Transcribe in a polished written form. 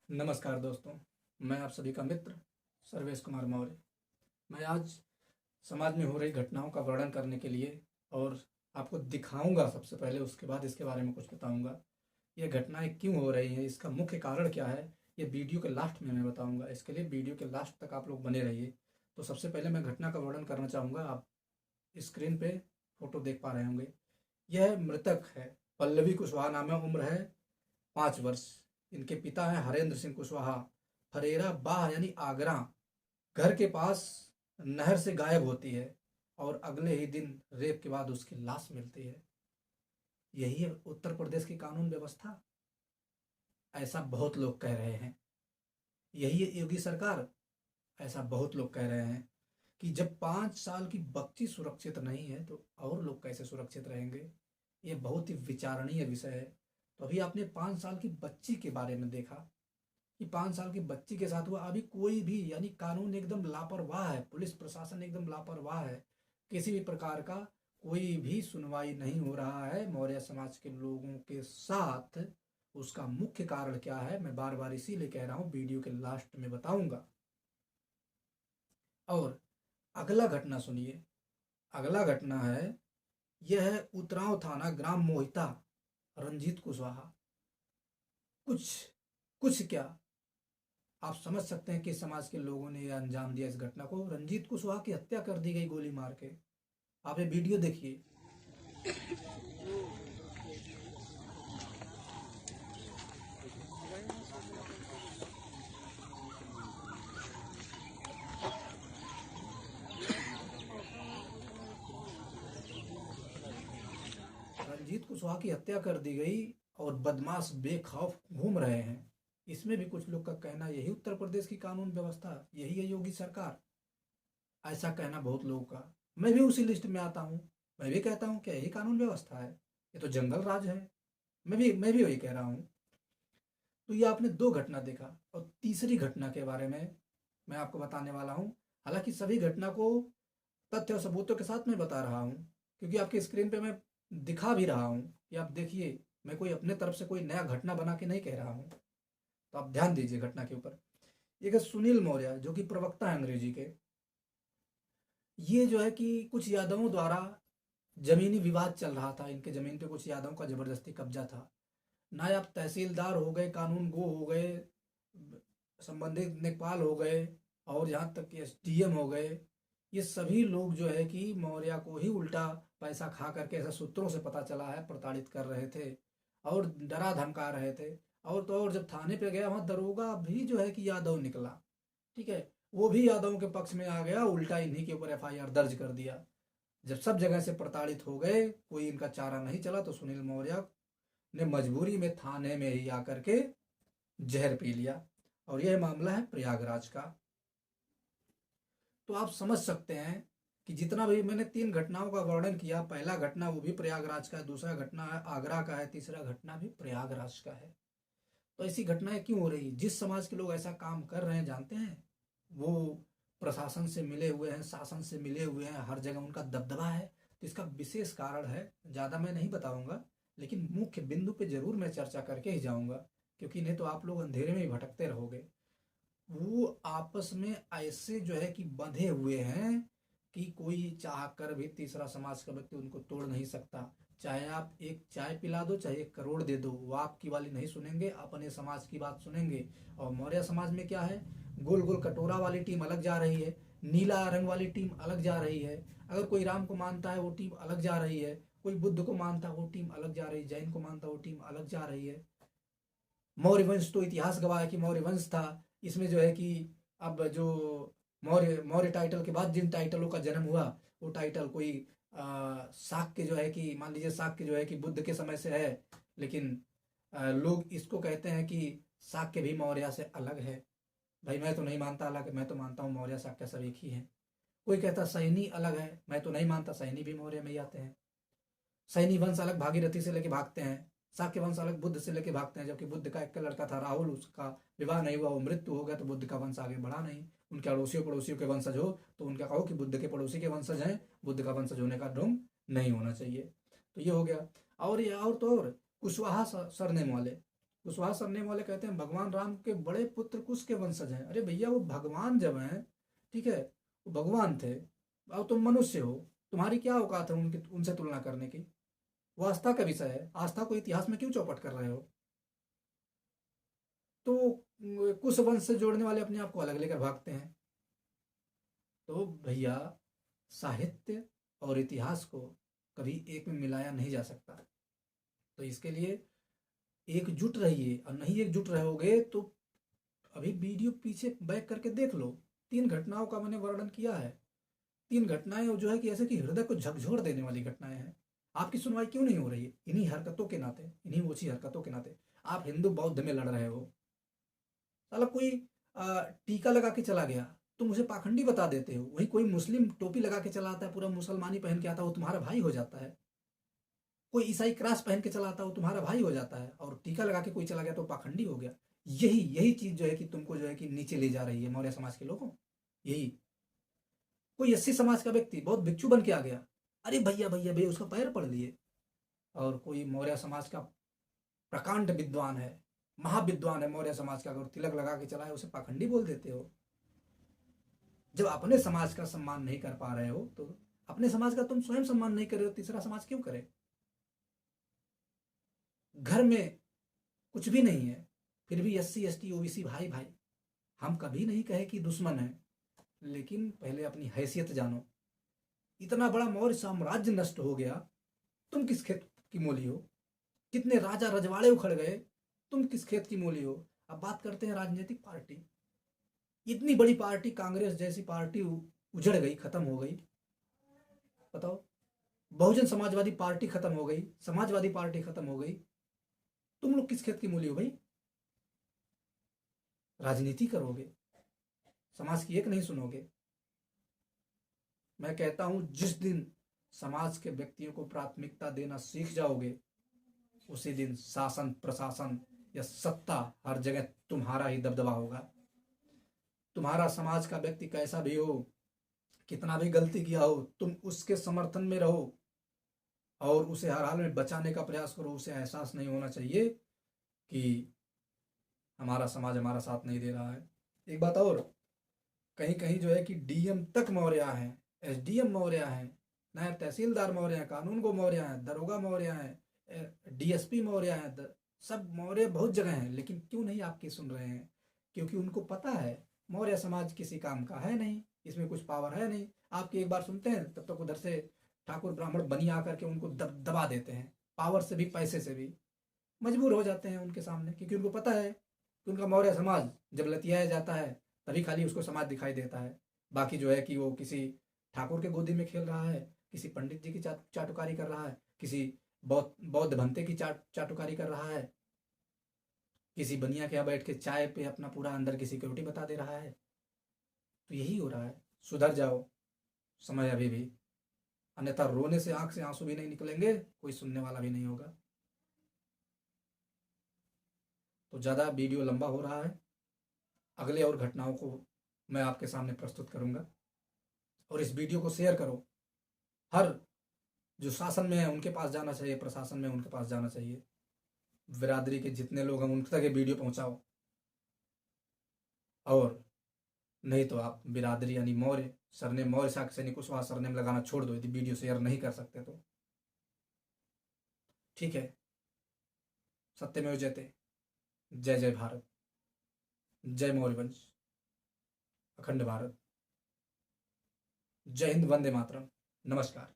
नमस्कार दोस्तों, मैं आप सभी का मित्र सर्वेश कुमार मौर्य। मैं आज समाज में हो रही घटनाओं का वर्णन करने के लिए और आपको दिखाऊंगा सबसे पहले, उसके बाद इसके बारे में कुछ बताऊंगा। ये घटनाएं क्यों हो रही हैं, इसका मुख्य कारण क्या है, ये वीडियो के लास्ट में मैं बताऊंगा। इसके लिए वीडियो के लास्ट तक आप लोग बने रहिए। तो सबसे पहले मैं घटना का वर्णन करना चाहूँगा। आप स्क्रीन पे फोटो देख पा रहे होंगे। यह मृतक है, पल्लवी कुशवाहा नाम है, उम्र है 5 वर्ष। इनके पिता हैं हरेंद्र सिंह कुशवाहा। फरेरा बाह यानी आगरा घर के पास नहर से गायब होती है और अगले ही दिन रेप के बाद उसकी लाश मिलती है। यही है उत्तर प्रदेश की कानून व्यवस्था, ऐसा बहुत लोग कह रहे हैं। यही है योगी सरकार, ऐसा बहुत लोग कह रहे हैं। कि जब 5 साल की बच्ची सुरक्षित नहीं है तो और लोग कैसे सुरक्षित रहेंगे। ये बहुत ही विचारणीय विषय है। तो अभी आपने 5 साल की बच्ची के बारे में देखा कि 5 साल की बच्ची के साथ हुआ। अभी कोई भी यानी कानून एकदम लापरवाह है, पुलिस प्रशासन एकदम लापरवाह है। किसी भी प्रकार का कोई भी सुनवाई नहीं हो रहा है मौर्य समाज के लोगों के साथ। उसका मुख्य कारण क्या है, मैं बार बार इसीलिए कह रहा हूँ, वीडियो के लास्ट में बताऊंगा। और अगला घटना सुनिए। अगला घटना है, यह है उतराव थाना, ग्राम मोहिता। रंजीत कुशवाहा, कुछ कुछ क्या आप समझ सकते हैं कि समाज के लोगों ने यह अंजाम दिया इस घटना को। रंजीत कुशवाहा की हत्या कर दी गई गोली मार के। आप ये वीडियो देखिए। रंजीत कुशवाहा की हत्या कर दी गई और बदमाश बेखौफ घूम रहे हैं। इसमें भी कुछ लोग का कहना, यही उत्तर प्रदेश की कानून व्यवस्था, यही है योगी सरकार, ऐसा कहना बहुत लोगों का। मैं भी उसी लिस्ट में आता हूँ। मैं भी कहता हूँ कि यही कानून व्यवस्था है, ये तो जंगल राज है। मैं भी वही कह रहा हूँ। तो ये आपने दो घटना देखा, और तीसरी घटना के बारे में मैं आपको बताने वाला हूँ। हालांकि सभी घटना को तथ्य और सबूतों के साथ मैं बता रहा हूँ, क्योंकि आपकी स्क्रीन पे मैं दिखा भी रहा हूँ कि आप देखिए। मैं कोई अपने तरफ से कोई नया घटना बना के नहीं कह रहा हूँ। तो आप ध्यान दीजिए घटना के ऊपर। एक है सुनील मौर्य, जो कि प्रवक्ता है अंग्रेजी के। ये जो है कि कुछ यादवों द्वारा जमीनी विवाद चल रहा था। इनके जमीन पे कुछ यादवों का जबरदस्ती कब्जा था। नायब तहसीलदार हो गए, कानून गो हो गए, संबंधित लेखपाल हो गए, और यहाँ तक कि एसडीएम हो गए। ये सभी लोग जो है कि मौर्य को ही उल्टा पैसा खा करके, ऐसा सूत्रों से पता चला है, प्रताड़ित कर रहे थे और डरा धमका रहे थे। और तो और जब थाने पे गया, वहाँ दरोगा भी जो है कि यादव निकला। ठीक है, वो भी यादवों के पक्ष में आ गया, उल्टा इन्हीं के ऊपर एफआईआर दर्ज कर दिया। जब सब जगह से प्रताड़ित हो गए, कोई इनका चारा नहीं चला, तो सुनील मौर्य ने मजबूरी में थाने में ही आकर के जहर पी लिया। और यह मामला है प्रयागराज का। तो आप समझ सकते हैं कि जितना भी मैंने 3 घटनाओं का वर्णन किया, पहला घटना वो भी प्रयागराज का है, दूसरा घटना है आगरा का है, तीसरा घटना भी प्रयागराज का है। तो ऐसी घटनाएं क्यों हो रही, जिस समाज के लोग ऐसा काम कर रहे हैं, जानते हैं, वो प्रशासन से मिले हुए हैं, शासन से मिले हुए हैं, हर जगह उनका दबदबा है। तो इसका विशेष कारण है, ज़्यादा मैं नहीं बताऊंगा, लेकिन मुख्य बिंदु पे जरूर मैं चर्चा करके ही जाऊंगा, क्योंकि नहीं तो आप लोग अंधेरे में ही भटकते रहोगे। वो आपस में ऐसे जो है कि बंधे हुए हैं कि कोई चाह कर भी तीसरा समाज का व्यक्ति उनको तोड़ नहीं सकता। चाहे आप एक चाय पिला दो, चाहे 1 करोड़ दे दो, वो आपकी वाली नहीं सुनेंगे, अपने समाज की बात सुनेंगे। और मौर्य समाज में क्या है, गोल गोल कटोरा वाली टीम अलग जा रही है, नीला रंग वाली टीम अलग जा रही है। अगर कोई राम को मानता है वो टीम अलग जा रही है, कोई बुद्ध को मानता है वो टीम अलग जा रही है, जैन को मानता है वो टीम अलग जा रही है। मौर्य वंश तो इतिहास गवाह है कि मौर्य वंश था। इसमें जो है कि अब जो मौर्य मौर्य टाइटल के बाद जिन टाइटलों का जन्म हुआ, वो टाइटल कोई शाक्य जो है कि, मान लीजिए शाक्य जो है कि बुद्ध के समय से है, लेकिन लोग इसको कहते हैं कि शाक्य भी मौर्य से अलग है। भाई मैं तो नहीं मानता अलग है, मैं तो मानता हूँ मौर्य शाक्य सब एक ही है। कोई कहता सैनी अलग है, मैं तो नहीं मानता, सैनी भी मौर्य में ही आते हैं। सैनी वंश अलग भागीरथी से लेके भागते हैं, शाक्य वंश अलग बुद्ध से लेके भागते हैं। जबकि बुद्ध का एक लड़का था राहुल, उसका विवाह नहीं हुआ, वो मृत्यु हो गया, तो बुद्ध का वंश आगे बढ़ा नहीं। उनके अड़ोसियों पड़ोसियों के वंशज हो तो उनका कहो कि बुद्ध के पड़ोसी के वंशज हैं, बुद्ध का वंशज होने का ढोंग नहीं होना चाहिए। तो ये हो गया। और ये और तो और कुशवाहा सरनेम वाले, कुशवाहा सरनेम वाले कहते हैं भगवान राम के बड़े पुत्र कुश के वंशज हैं। अरे भैया वो भगवान जब हैं, ठीक है, वो भगवान थे, अब तुम मनुष्य हो, तुम्हारी क्या औकात है उनकी उनसे तुलना करने की? वो आस्था का विषय है, आस्था को इतिहास में क्यों चौपट कर रहे हो? तो कुश वंश से जोड़ने वाले अपने आप को अलग लेकर भागते हैं। तो भैया साहित्य और इतिहास को कभी एक में मिलाया नहीं जा सकता। तो इसके लिए एकजुट रहिए, और नहीं एकजुट रहोगे तो अभी वीडियो पीछे बैक करके देख लो, 3 घटनाओं का मैंने वर्णन किया है। 3 घटनाएं जो है कि ऐसे कि हृदय को झकझोर देने वाली घटनाएं हैं। आपकी सुनवाई क्यों नहीं हो रही है? इन्हीं हरकतों के नाते, इन्हीं ओछी हरकतों के नाते। आप हिंदू बौद्ध में लड़ रहे हो, साला कोई टीका लगा के चला गया, तुम उसे पाखंडी बता देते हो। वही कोई मुस्लिम टोपी लगा के चला आता है, पूरा मुसलमानी पहन के आता है, वो तुम्हारा भाई हो जाता है। कोई ईसाई क्रॉस पहन के चला आता है, वो तुम्हारा भाई हो जाता है। और टीका लगा के कोई चला गया तो पाखंडी हो गया। यही यही चीज जो है कि तुमको जो है कि नीचे ले जा रही है मौर्य समाज के लोगों। यही कोई एससी समाज का व्यक्ति बहुत भिक्षु बन के आ गया, अरे भैया भैया भैया उसका पैर पड़ लिए। और कोई मौर्य समाज का प्रकांड विद्वान है, महाविद्वान है मौर्य समाज का, अगर तिलक लगा के चला है उसे पाखंडी बोल देते हो। जब अपने समाज का सम्मान नहीं कर पा रहे हो तो अपने समाज का तुम स्वयं सम्मान नहीं कर रहे हो, तीसरा समाज क्यों करे? घर में कुछ भी नहीं है, फिर भी एससी एसटी ओबीसी भाई भाई। हम कभी नहीं कहे कि दुश्मन है, लेकिन पहले अपनी हैसियत जानो। इतना बड़ा मौर्य साम्राज्य नष्ट हो गया, तुम किस खेत की मूली हो? कितने राजा रजवाड़े उखड़ गए, तुम किस खेत की मूली हो? अब बात करते हैं राजनीतिक पार्टी। इतनी बड़ी पार्टी कांग्रेस जैसी पार्टी उजड़ गई, खत्म हो गई। बताओ, बहुजन समाजवादी पार्टी खत्म हो गई, समाजवादी पार्टी खत्म हो गई, तुम लोग किस खेत की मूली हो भाई? राजनीति करोगे, समाज की एक नहीं सुनोगे। मैं कहता हूं जिस दिन समाज के व्यक्तियों को प्राथमिकता देना सीख जाओगे, उसी दिन शासन प्रशासन या सत्ता हर जगह तुम्हारा ही दबदबा होगा। तुम्हारा समाज का व्यक्ति कैसा भी हो, कितना भी गलती किया हो, तुम उसके समर्थन में रहो और उसे हर हाल में बचाने का प्रयास करो। उसे एहसास नहीं होना चाहिए कि हमारा समाज हमारा साथ नहीं दे रहा है। एक बात और, कहीं कहीं जो है कि डीएम तक मौर्य हैं, एसडीएम मौर्य हैं, नायब तहसीलदार मौर्य हैं, कानून को मौर्य हैं, दरोगा मौर्य हैं, डीएसपी मौर्य हैं, सब मौर्य बहुत जगह हैं। लेकिन क्यों नहीं आपकी सुन रहे हैं? क्योंकि उनको पता है मौर्य समाज किसी काम का है नहीं, इसमें कुछ पावर है नहीं। आपकी एक बार सुनते हैं तब तक उधर से ठाकुर ब्राह्मण बनी आकर के उनको दबा देते हैं, पावर से भी पैसे से भी मजबूर हो जाते हैं उनके सामने। क्योंकि उनको पता है कि उनका मौर्य समाज जब लतियाया जाता है तभी खाली उसको समाज दिखाई देता है। बाकी जो है कि वो किसी ठाकुर के गोदी में खेल रहा है, किसी पंडित जी की चाटुकारी कर रहा है, किसी बौद्ध भंते की चाटुकारी कर रहा है, किसी बनिया के यहाँ बैठ के चाय पे अपना पूरा अंदर की सिक्योरिटी बता दे रहा है। तो यही हो रहा है। सुधर जाओ, समय अभी भी, अन्यथा रोने से आंख से आंसू भी नहीं निकलेंगे, कोई सुनने वाला भी नहीं होगा। तो ज़्यादा वीडियो लंबा हो रहा है, अगले और घटनाओं को मैं आपके सामने प्रस्तुत करूंगा। और इस वीडियो को शेयर करो, हर जो शासन में है उनके पास जाना चाहिए, प्रशासन में उनके पास जाना चाहिए, बिरादरी के जितने लोग हैं उन तक ये वीडियो पहुंचाओ। और नहीं तो आप बिरादरी यानी मौर्य सरनेम, मौर्य शाख सैनिक कुशवाहा सरनेम लगाना छोड़ दो यदि वीडियो शेयर नहीं कर सकते तो। ठीक है, सत्यमेव जयते। जय जय भारत, जय मौर्य वंश, अखंड भारत, जय हिंद, वंदे मातरम, नमस्कार।